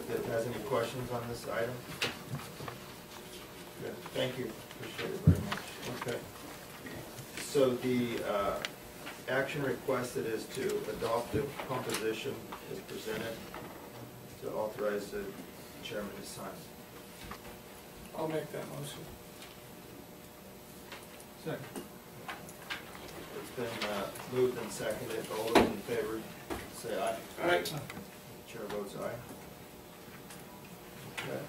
that has any questions on this item? Good, thank you, appreciate it very much. Okay. So the action requested is to adopt the composition as presented, to authorize the chairman to sign. I'll make that motion. Second. It's been moved and seconded. All those in favor say aye. Aye. Chair votes aye. Okay.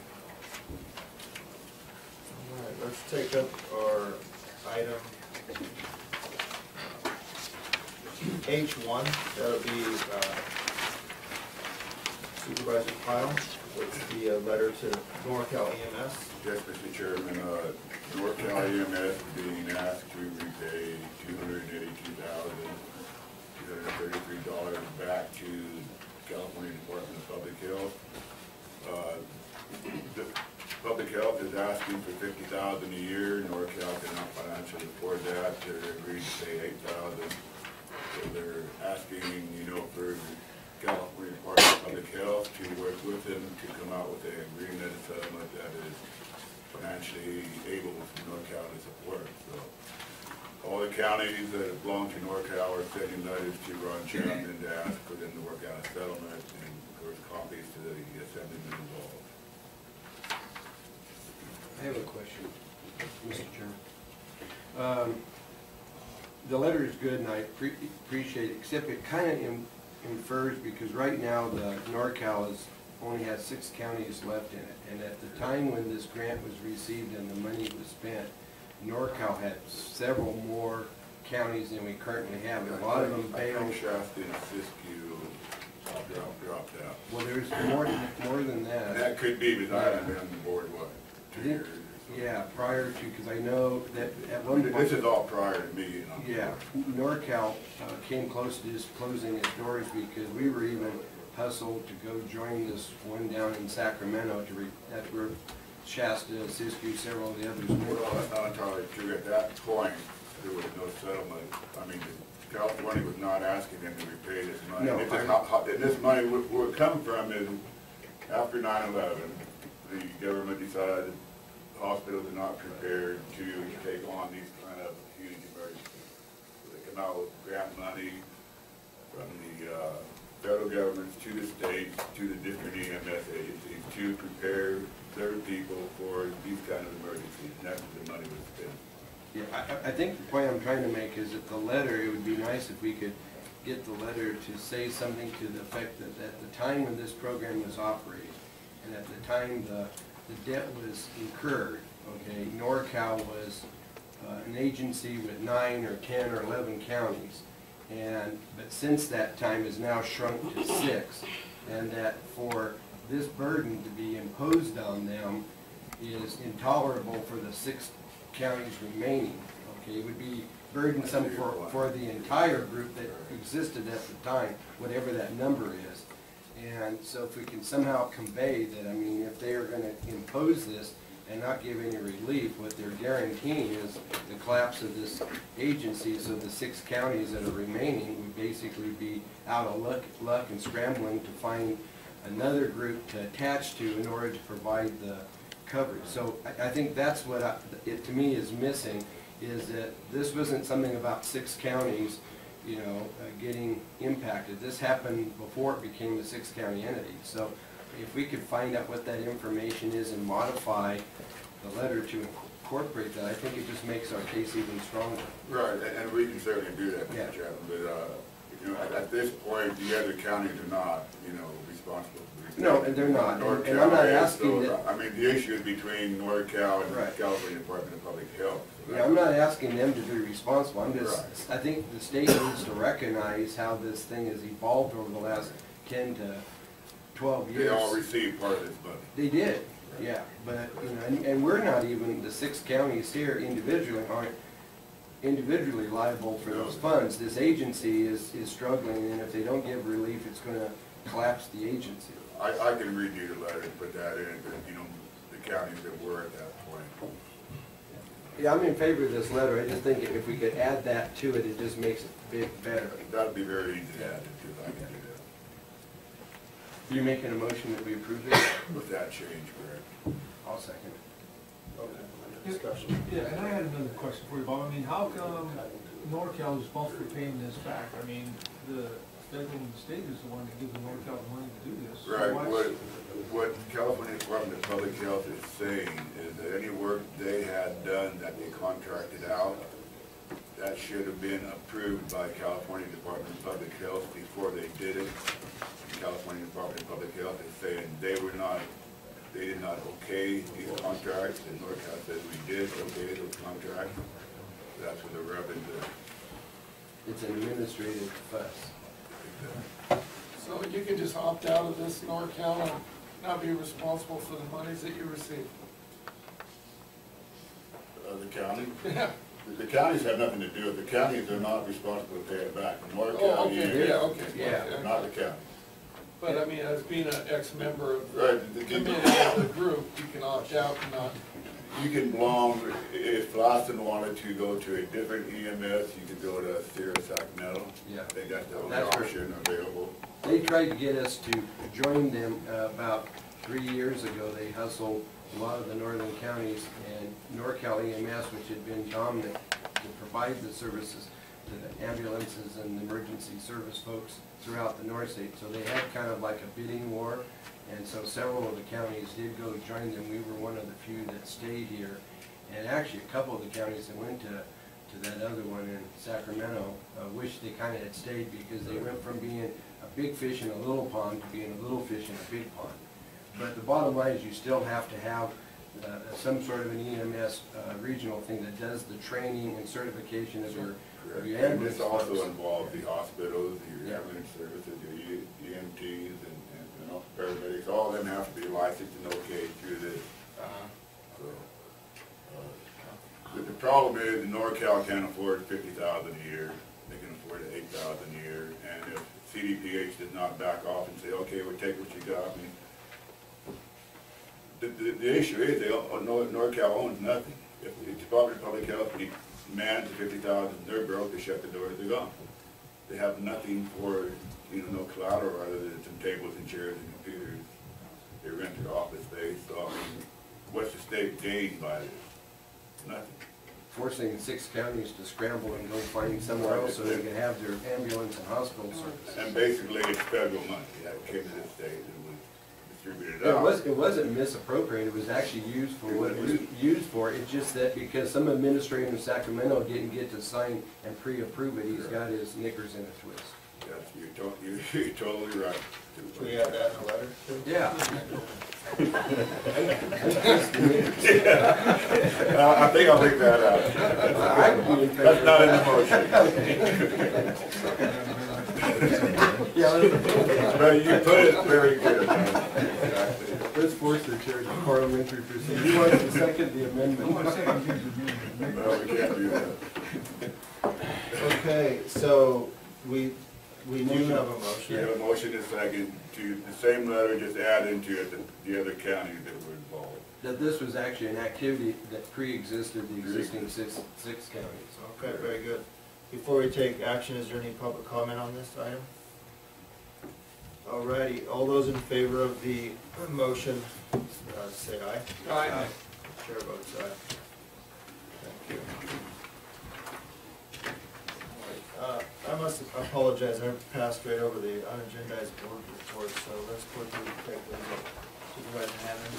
All right, let's take up our item H1. That'll be Supervisor Pyle with the letter to NorCal EMS. Yes, Mr. Chairman, NorCal EMS is being asked to repay $282,233 back to California Department of Public Health. The Public Health is asking for $50,000 a year. NorCal cannot financially afford that. They're agreed to pay $8,000. So they're asking, for California Department of Public Health to work with them to come out with an agreement, a settlement that is financially able for NorCal to support. So all the counties that belong to NorCal are sending letters to Ron Chapman to ask for them to work out a settlement, and of course copies to the assemblymen involved. I have a question, Mr. Chairman. The letter is good, and I appreciate it, except it kind of infers, because right now the NorCal only has 6 counties left in it, and at the time when this grant was received and the money was spent, NorCal had several more counties than we currently have, and a lot of them failed. Shasta and Siskiyou dropped out. Well, there's more than that. That could be, but I haven't been on the board, what, 2 years? Yeah, prior to, because I know that at one point... This is all prior to me. Yeah, NorCal came close to just closing its doors because we were even hustled to go join this one down in Sacramento that's where Shasta, Siskiyou, several of the others were. Well, that's not entirely true. At that point, there was no settlement. I mean, California was not asking them to repay this money. No, and this money, where it come from is, after 9/11, the government decided hospitals are not prepared to take on these kind of huge emergencies. So they come out with grant money from the federal governments to the states, to the different EMS agencies to prepare their people for these kind of emergencies, and that's where the money was spent. Yeah, I think the point I'm trying to make is that the letter, it would be nice if we could get the letter to say something to the effect that at the time when this program was operating, and at the time the debt was incurred, okay, NorCal was an agency with 9 or 10 or 11 counties, but since that time has now shrunk to 6, and that for this burden to be imposed on them is intolerable for the 6 counties remaining. Okay, it would be burdensome for the entire group that existed at the time, whatever that number is. And so if we can somehow convey that, I mean, if they are going to impose this and not give any relief, what they're guaranteeing is the collapse of this agency, so the 6 counties that are remaining would basically be out of luck and scrambling to find another group to attach to in order to provide the coverage. So I think that's what it to me is missing, is that this wasn't something about 6 counties getting impacted. This happened before it became a 6-county entity. So if we could find out what that information is and modify the letter to incorporate that, I think it just makes our case even stronger. Right, and we can certainly do that, Mr. Chairman, but at this point, the other counties are not, responsible for No, and they're not. And I'm not asking that. I mean, the issue is between NorCal and Right. California Department of Public Health. So Yeah, I'm not asking them to be responsible. I'm just, I think the state needs to recognize how this thing has evolved over the last 10 to 12 years. They all received part of this money. They did, yeah. But, and we're not even, the 6 counties here individually aren't individually liable for those funds. This agency is struggling, and if they don't give relief, it's going to collapse the agency. I can read you the letter and put that in, but, the counties that were at that point. Yeah, I'm in favor of this letter. I just think if we could add that to it, it just makes it a bit better. That'd be very easy to add, because I can do that. Are you making a motion that we approve this? with that change, correct? I'll second it. Okay, discussion. Yeah, and I had another question for you, Bob. I mean, how come NorCal is responsible for paying this back? I mean, the federal and the state is the one that gives the NorCal the money to do this. So Right, why- what California Department of Public Health is saying is that any work they had done that they contracted out, that should have been approved by California Department of Public Health before they did it. And California Department of Public Health is saying they did not okay these contracts, and NorCal says we did okay those contracts. That's where the rub is there. It's an administrative fuss. So you can just opt out of this NorCal and not be responsible for the monies that you receive? The county? Yeah. The counties have nothing to do with it. The counties are not responsible to pay it back. Oh, NorCal okay, is, yeah, okay. Yeah. Okay. not the county. But I mean, as being an ex-member of the Right, committee of the group, you can opt out and not. you can belong, if Lassen wanted to go to a different EMS, you could go to Sierra Sacramento. Yeah. They got the only That's right. option available. They tried to get us to join them about 3 years ago. They hustled a lot of the northern counties, and NorCal EMS, which had been dominant to provide the services to the ambulances and the emergency service folks throughout the north state. So they had kind of like a bidding war, and so several of the counties did go join them. We were one of the few that stayed here, and actually a couple of the counties that went to that other one in Sacramento wish they kind of had stayed, because they went from being a big fish in a little pond to being a little fish in a big pond. But the bottom line is you still have to have some sort of an EMS regional thing that does the training and certification of your And ambulance this also folks. involves the hospitals, your Yeah. ambulance services, your EMTs, and you know, paramedics. All of them have to be licensed and okayed through this. So, but the problem is, NorCal can't afford $50,000 a year. They can afford $8,000 a year, and if CDPH does not back off and say, okay, we'll take what you got, I mean, the issue is, NorCal owns nothing. If the Department of Public Health demands $50,000, they're broke, they shut the doors, they're gone. They have nothing for, no collateral other than some tables and chairs and computers. They rent their office space, so I mean, what's the state gain by this? Nothing. Forcing 6 counties to scramble and go find somewhere else so they can have their ambulance and hospital services. And basically, it's federal money that came to the state and was distributed It out. wasn't misappropriated, it was actually used for what it was used for. It's just that because some administrator in Sacramento didn't get to sign and pre-approve it, he's got his knickers in a twist. Yes, you're totally right. Should we add that in a letter too? Yeah. I think I'll leave that out. I would be in favor That's of not in that. the motion. Yeah, let's- But you put it very good. Exactly. let's force the chair to parliamentary procedure. Who wants to second the amendment? Who wants to second the amendment? No, we can't do that. Okay, so we do have a We motion. have a motion and second to the same letter, just add into it the other counties that were involved. That this was actually an activity that pre-existed the existing six counties. Okay, very good. Before we take action, is there any public comment on this item? Alrighty, all those in favor of the motion, say aye. Aye. Chair votes aye. Thank you. I must apologize, I passed right over the unagendized board report, so let's quickly take those up. Supervisor Hammond.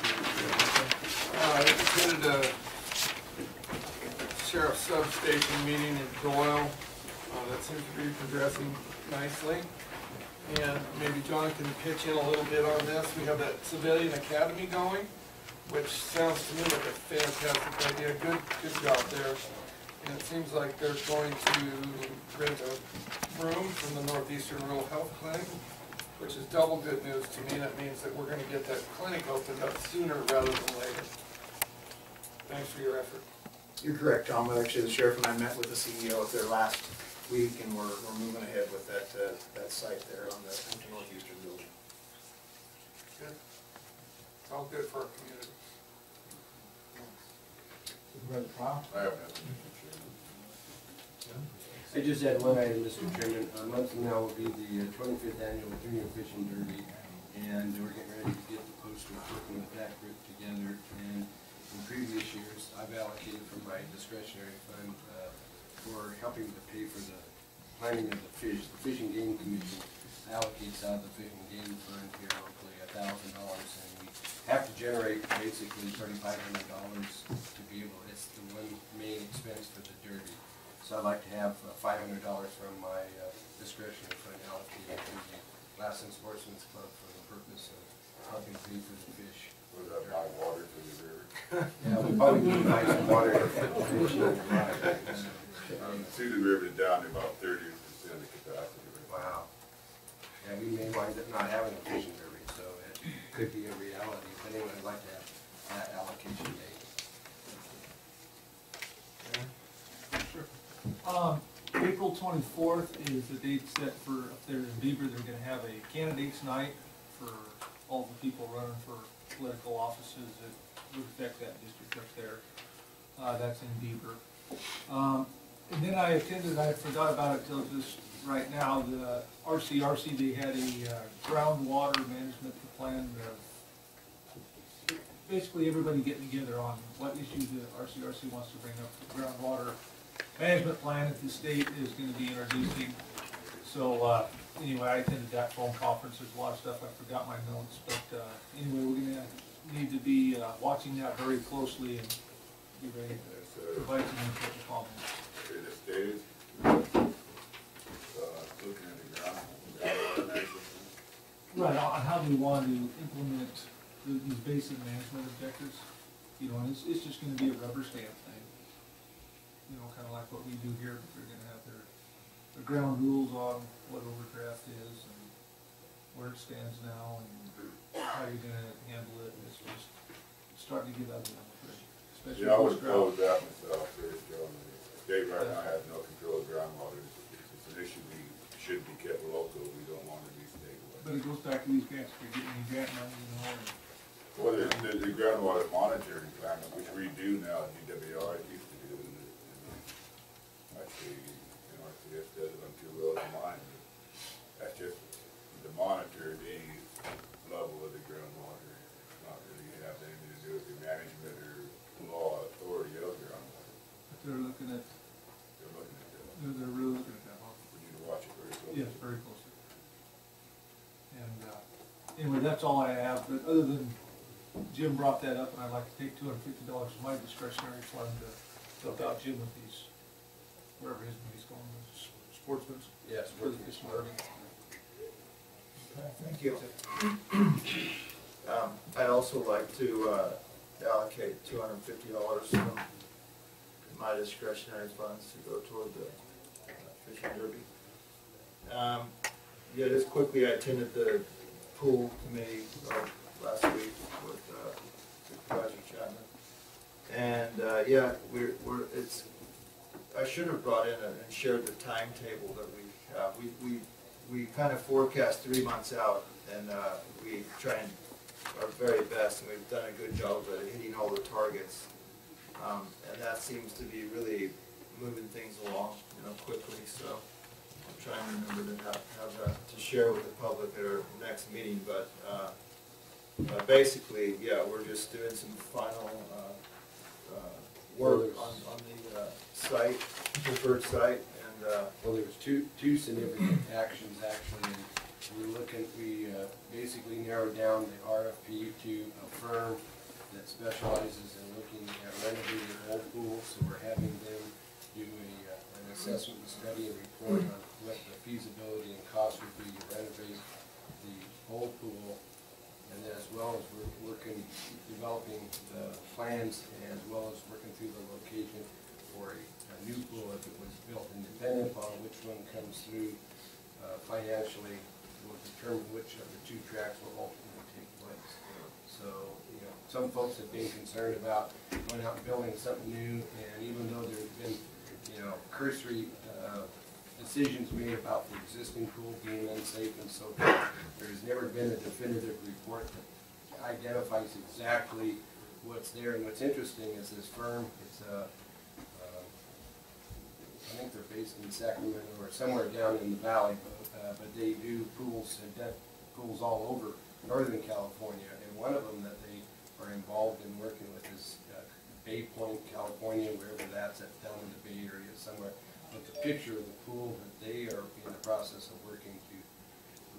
I attended a sheriff's substation meeting in Doyle. That seems to be progressing nicely. And maybe John can pitch in a little bit on this. We have that civilian academy going, which sounds to me like a fantastic idea. Good job there. And it seems like they're going to rent a room from the Northeastern Rural Health Clinic, which is double good news to me. That means that we're going to get that clinic opened up sooner rather than later. Thanks for your effort. You're correct, John. Well, actually, the sheriff and I met with the CEO there last week, and we're moving ahead with that site there on the Northeastern building. Good. It's all good for our community. Supervisor Powell? I have nothing. I just had one item, Mr. Chairman. A month from now will be the 25th annual Junior Fishing Derby, and we're getting ready to get the posters working that group together, and in previous years, I've allocated from my discretionary fund for helping to pay for the planning of the fish. The Fish and Game Commission allocates out of the Fish and Game Fund here locally $1,000, and we have to generate basically $3,500 to be able, it's the one main expense for the derby. So I'd like to have $500 from my discretionary fund allocated to the Lassen Sportsman's Club for the purpose of helping pay for the fish. Was that my water for the river? Yeah, we probably need to buy some water to fit the fish in the See the river down to about 30% of capacity. Wow. Yeah, we may wind up not having a fishing derby, so it could be a reality. But anyway, I'd like to have that allocation made. April 24th is the date set for, up there in Beaver, they're gonna have a candidates night for all the people running for political offices that would affect that district up there. That's in Beaver. And then I attended, I forgot about it till just right now, the RCRC, they had a groundwater management plan. Basically everybody getting together on what issues the RCRC wants to bring up. The groundwater management plan that the state is going to be introducing. So anyway, I attended that phone conference. There's a lot of stuff, I forgot my notes, but anyway, we're going to need to be watching that very closely and be ready to provide some input and comments. The state is looking at the ground. Right, on how we want to implement these basic management objectives. You know, and it's just going to be a rubber stamp thing. You know, kind of like what we do here, but they're going to have their ground rules on what overdraft is and where it stands now and how you're going to handle it. It's just starting to get ugly, I'm afraid. Especially Yeah, I would post-drought. oppose that myself, Chris, Joe. The state right now has no control of groundwater. It's an issue we should be kept local. We don't want to be statewide. But it goes back to these grants, we're getting any grant money, you know, and Well, the groundwater monitoring plan, which we do now, DWR used to do, and actually, RCS does it on 2 wells of mine. That's just to monitor the level of the groundwater. It's not really have anything to do with the management or law authority of groundwater. but they're looking at, They're looking at that. they're really looking at that, huh? We need to watch it very closely. Yes, very closely. And anyway, that's all I have, but other than Jim brought that up, and I'd like to take $250 from my discretionary fund to help out Jim with these, wherever his money's going, sportsman's. Yes, For the fishing derby. Thank you. I'd also like to allocate $250 from my discretionary funds to go toward the fishing derby. Yeah, just quickly, I attended the pool committee last week with Supervisor Chapman. And yeah, I should have brought in and shared the timetable that we have. We kind of forecast 3 months out, and we try and our very best, and we've done a good job at hitting all the targets. And that seems to be really moving things along, quickly. So I'm trying to remember to have that to share with the public at our next meeting. But basically, yeah, we're just doing some final work on the site, preferred site, and Well, there was two significant actions actually, and we basically narrowed down the RFP to a firm that specializes in looking at renovating old pools, so we're having them do an assessment and study and report on what the feasibility and cost would be to renovate the old pool, and then as well as we're developing the plans, as well as working through the location for a new pool if it was built, and depending upon which one comes through financially, will determine which of the 2 tracks will ultimately take place. So, some folks have been concerned about going out and building something new, and even though there's been, cursory decisions made about the existing pool being unsafe and so forth, there's never been a definitive report that identifies exactly what's there. And what's interesting is this firm, it's I think they're based in Sacramento or somewhere down in the valley, but they do pools and pools all over Northern California. And one of them that they Bay Point, California, wherever that's at, down in the Bay Area somewhere. But the picture of the pool that they are in the process of working to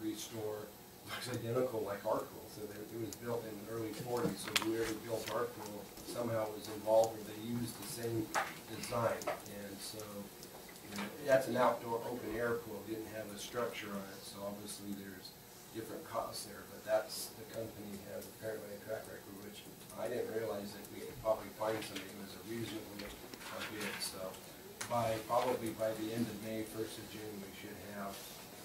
restore looks identical like our pool. So it was built in the early 40s, so whoever built our pool somehow was involved, or they used the same design. And so, you know, that's an outdoor open air pool, didn't have a structure on it, so obviously there's different costs there, but that's, the company has apparently a track record, which I didn't realize that we could probably find somebody who was a reasonable bid. So probably by the end of May, 1st of June, we should have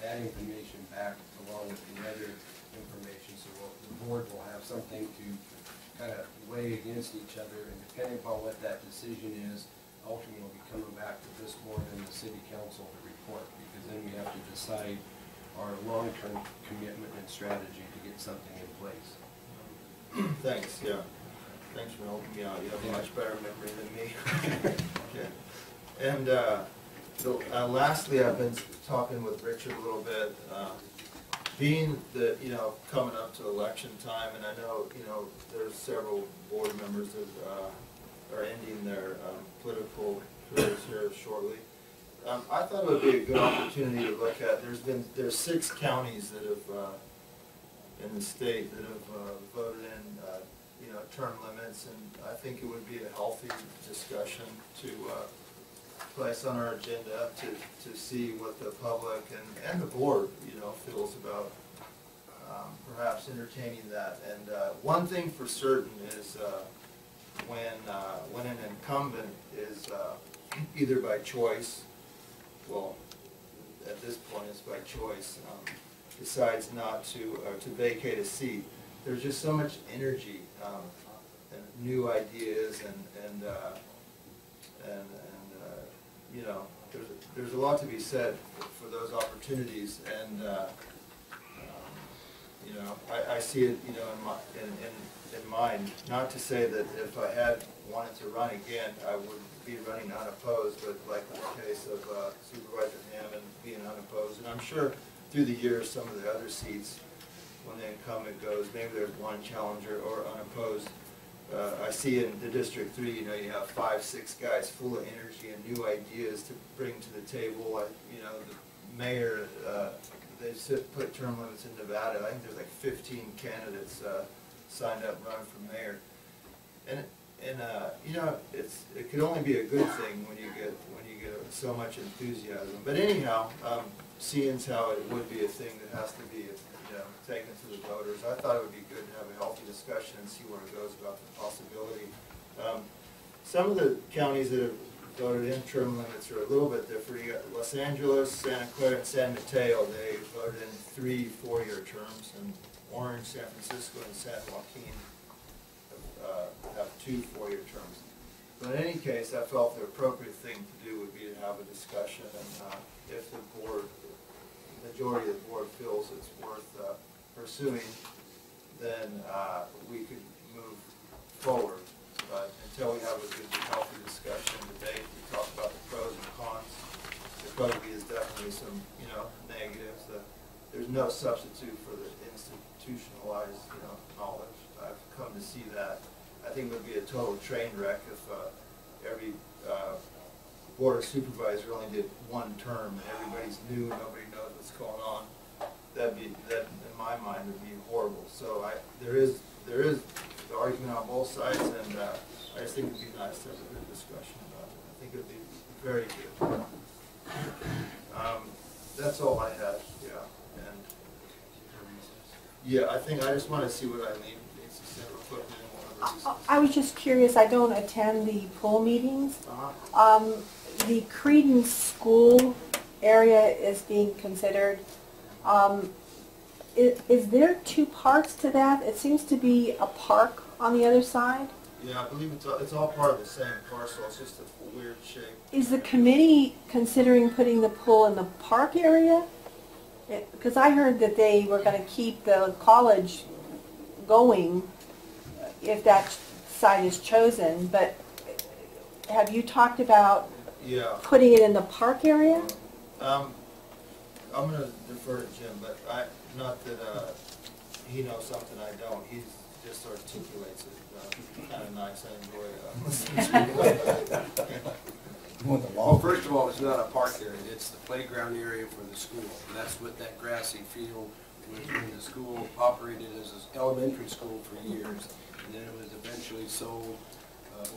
that information back along with the other information, so the board will have something to kind of weigh against each other, and depending upon what that decision is, ultimately we'll be coming back to this board and the city council to report, because then we have to decide our long-term commitment and strategy to get something in place. Thanks, yeah. Thanks for helping me out. You have a much better memory than me. Okay. And lastly, I've been talking with Richard a little bit, being that, you know, coming up to election time, and I know, you know, there's several board members that are ending their political careers here shortly. I thought it would be a good opportunity to look at, there's 6 counties that have, in the state that have voted in, you know, term limits, and I think it would be a healthy discussion to place on our agenda to see what the public and the board, you know, feels about perhaps entertaining that. And one thing for certain is when an incumbent is either by choice, well, at this point it's by choice, decides not to vacate a seat, there's just so much energy and new ideas and you know, there's a lot to be said for those opportunities, and you know, I see it, you know, in mind. Not to say that if I had wanted to run again, I would be running unopposed, but like in the case of Supervisor Hammond being unopposed, and I'm sure through the years some of the other seats, when the incumbent goes, maybe there's one challenger or unopposed. I see in the District 3, you know, you have 5, 6 guys full of energy and new ideas to bring to the table. You know, the mayor, they put term limits in Nevada. I think there's like 15 candidates signed up running for mayor. And you know, it could only be a good thing when you get so much enthusiasm. But anyhow, seeing as how it would be a thing that has to be, you know, taken to the voters, I thought it would be good to have a healthy discussion and see where it goes about the possibility. Some of the counties that have voted in term limits are a little bit different. You got Los Angeles, Santa Clara, and San Mateo. They voted in 3 4-year terms, and Orange, San Francisco, and San Joaquin have 2 4-year terms. But in any case, I felt the appropriate thing to do would be to have a discussion, and if the board, the majority of the board feels it's worth pursuing, then we could move forward. But until we have a good, healthy discussion, debate, we talk about the pros and cons. There probably is definitely some, you know, negatives. There's no substitute for the institutionalized, you know, knowledge. I've come to see that. I think it would be a total train wreck if every board of supervisor only did 1 term and everybody's new, nobody knows what's going on. That in my mind would be horrible. So there is the argument on both sides, and I just think it would be nice to have a good discussion about it. I think it would be very good. That's all I had. Yeah, and yeah, I just want to see what Eileen needs to say real quickly. I was just curious, I don't attend the pool meetings. The Credence School area is being considered. Is there 2 parts to that? It seems to be a park on the other side. Yeah, I believe it's all part of the same parcel. It's just a weird shape. Is the committee considering putting the pool in the park area? Because I heard that they were going to keep the college going if that site is chosen, but have you talked about putting it in the park area? I'm going to defer to Jim, but not that he knows something I don't. He's just articulates it kind of nice. I enjoy listening to it. Well, first of all, it's not a park area, it's the playground area for the school. And that's what that grassy field was when the school operated as an elementary school for years. And then it was eventually sold,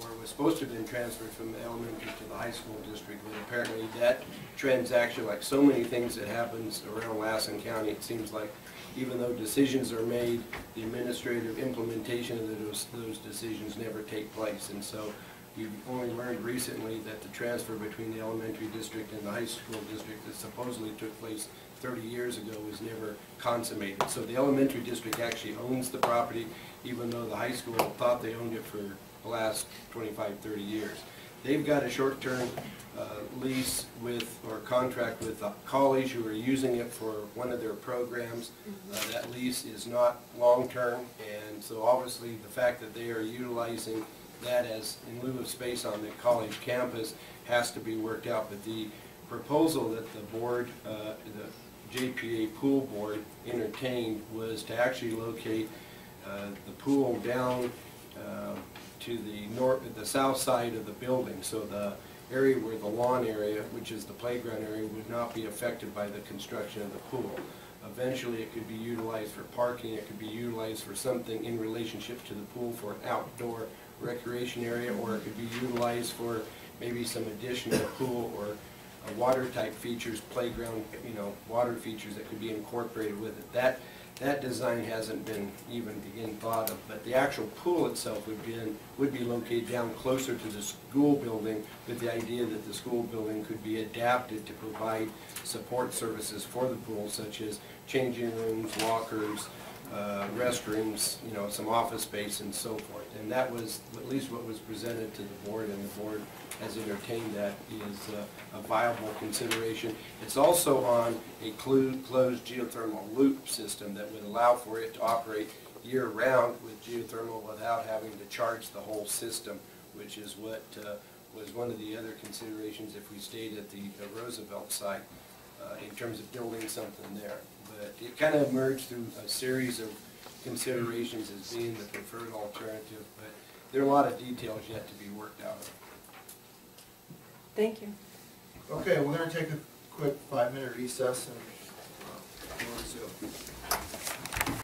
or it was supposed to have been transferred from the elementary to the high school district. But apparently that transaction, like so many things that happens around Lassen County, it seems like even though decisions are made, the administrative implementation of those decisions never take place. And so we've only learned recently that the transfer between the elementary district and the high school district that supposedly took place 30 years ago was never consummated. So the elementary district actually owns the property, even though the high school thought they owned it for the last 25, 30 years. They've got a short-term lease with, or contract with a college who are using it for one of their programs. That lease is not long-term, and so obviously the fact that they are utilizing that as in lieu of space on the college campus has to be worked out. But the proposal that the board, the JPA pool board entertained was to actually locate the pool down to the south side of the building. So the area where the lawn area, which is the playground area, would not be affected by the construction of the pool. Eventually it could be utilized for parking, it could be utilized for something in relationship to the pool for an outdoor recreation area, or it could be utilized for maybe some additional pool or water type features, playground, water features that could be incorporated with it. That design hasn't been even thought of, but the actual pool itself would be located down closer to the school building, with the idea that the school building could be adapted to provide support services for the pool, such as changing rooms, lockers, restrooms, some office space and so forth. And that was at least what was presented to the board, and the board has entertained that is a viable consideration. It's also on a closed geothermal loop system that would allow for it to operate year-round with geothermal without having to charge the whole system, which is what was one of the other considerations if we stayed at the Roosevelt site in terms of building something there. But it kind of emerged through a series of considerations as being the preferred alternative, but there are a lot of details yet to be worked out. Thank you. Okay, we're going to take a quick 5-minute recess and we'll resume.